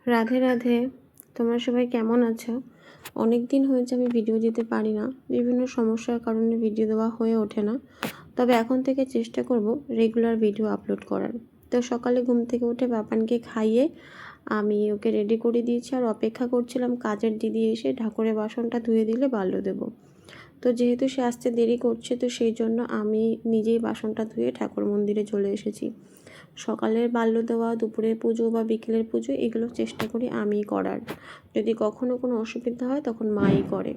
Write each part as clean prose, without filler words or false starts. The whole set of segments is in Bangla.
রাধে রাধে। তোমরা সবাই কেমন আছো? অনেক দিন হয়েছে আমি ভিডিও দিতে পারি না, বিভিন্ন সমস্যার কারণে ভিডিও দেওয়া হয়ে ওঠে না। তবে এখন থেকে চেষ্টা করব রেগুলার ভিডিও আপলোড করার। তো সকালে ঘুম থেকে উঠে বাপানকে খাইয়ে আমি ওকে রেডি করে দিয়েছি, আর অপেক্ষা করছিলাম কাজের দিদি এসে ঠাকুরের বাসনটা ধুয়ে দিলে বাল্য দেব। তো যেহেতু সে আসতে দেরি করছে, তো সেই জন্য আমি নিজেই বাসনটা ধুয়ে ঠাকুর মন্দিরে চলে এসেছি। সকালের বাল্য দেওয়া, দুপুরের পুজো বা বিকেলের পুজো এগুলো চেষ্টা করি আমিই করার। যদি কখনো কোনো অসুবিধা হয় তখন মাই করে।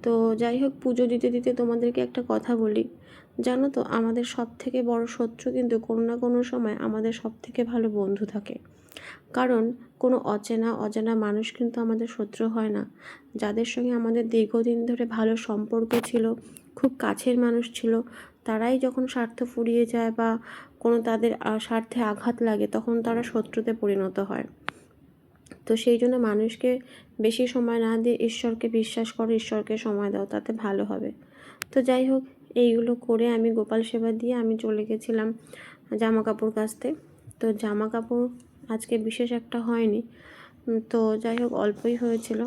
তো যাই হোক, পুজো দিতে দিতে তোমাদেরকে একটা কথা বলি। জানো তো, আমাদের সব থেকে বড় শত্রু কিন্তু কোনো না কোনো সময় আমাদের সব থেকে ভালো বন্ধু থাকে। কারণ কোনো অজানা মানুষ কিন্তু আমাদের শত্রু হয় না। যাদের সঙ্গে আমাদের দীর্ঘদিন ধরে ভালো সম্পর্ক ছিল, খুব কাছের মানুষ ছিল, তারাই যখন স্বার্থ ফুরিয়ে যায় বা কোনো তাদের স্বার্থে আঘাত লাগে, তখন তারা শত্রুতে পরিণত হয়। তো সেই জন্য মানুষকে বেশি সময় না দিয়ে ঈশ্বরকে বিশ্বাস করো, ঈশ্বরকে সময় দাও, তাতে ভালো হবে। তো যাই হোক, এইগুলো করে আমি গোপাল সেবা দিয়ে আমি চলে গেছিলাম জামা কাপড় কাচতে। তো জামা কাপড় আজকে বিশেষ একটা হয়নি, তো যাই হোক অল্পই হয়েছিল।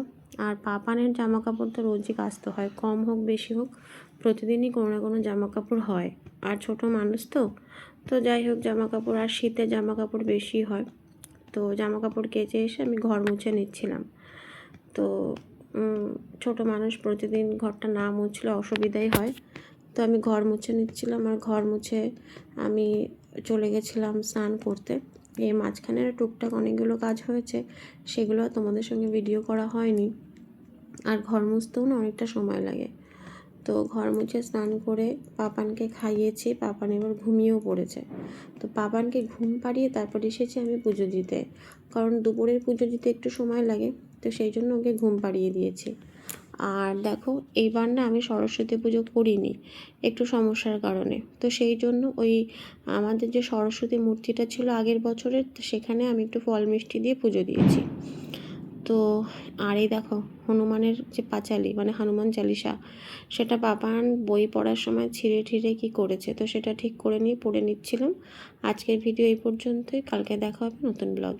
আর পাপানের জামা কাপড় তো রোজই কাচতে হয়, কম হোক বেশি হোক, প্রতিদিনই কোনো না কোনো জামা কাপড় হয়। আর ছোট মানুষ তো, তো যাই হোক জামা কাপড়, আর শীতে জামা কাপড় বেশি হয়। তো জামা কাপড় কেচে এসে আমি ঘর মুছে নিচ্ছিলাম। তো ছোট মানুষ প্রতিদিন ঘরটা না মুছলে অসুবিধাই হয়। তো আমি ঘর মুছে নিচ্ছিলাম, আর ঘর মুছে আমি চলে গেছিলাম স্নান করতে। এই মাঝখানে টুকটাক অনেকগুলো কাজ হয়েছে, সেগুলো তোমাদের সঙ্গে ভিডিও করা হয়নি। আর ঘর মুছতেও না অনেকটা সময় লাগে। তো ঘর মুছে স্নান করে পাপানকে খাইয়েছি, পাপান এবার ঘুমিয়েও পড়েছে। তো পাপানকে ঘুম পাড়িয়ে তারপর এসেছি আমি পুজো দিতে, কারণ দুপুরের পুজো দিতে একটু সময় লাগে, তো সেই জন্য ওকে ঘুম পাড়িয়ে দিয়েছি। আর দেখো, এইবার না আমি সরস্বতী পুজো করিনি একটু সমস্যার কারণে। তো সেই জন্য ওই আমাদের যে সরস্বতী মূর্তিটা ছিল আগের বছরের, সেখানে আমি একটু ফল মিষ্টি দিয়ে পুজো দিয়েছি। তো আর এই দেখো, হনুমানের যে পাঁচালি মানে হনুমান চালিসা, সেটা পাপান বই পড়ার সময় ছিঁড়ে ঠিড়ে কী করেছে, তো সেটা ঠিক করে নিয়ে পড়ে নিচ্ছিলাম। আজকের ভিডিও এই পর্যন্তই, কালকে দেখা হবে নতুন ব্লগ।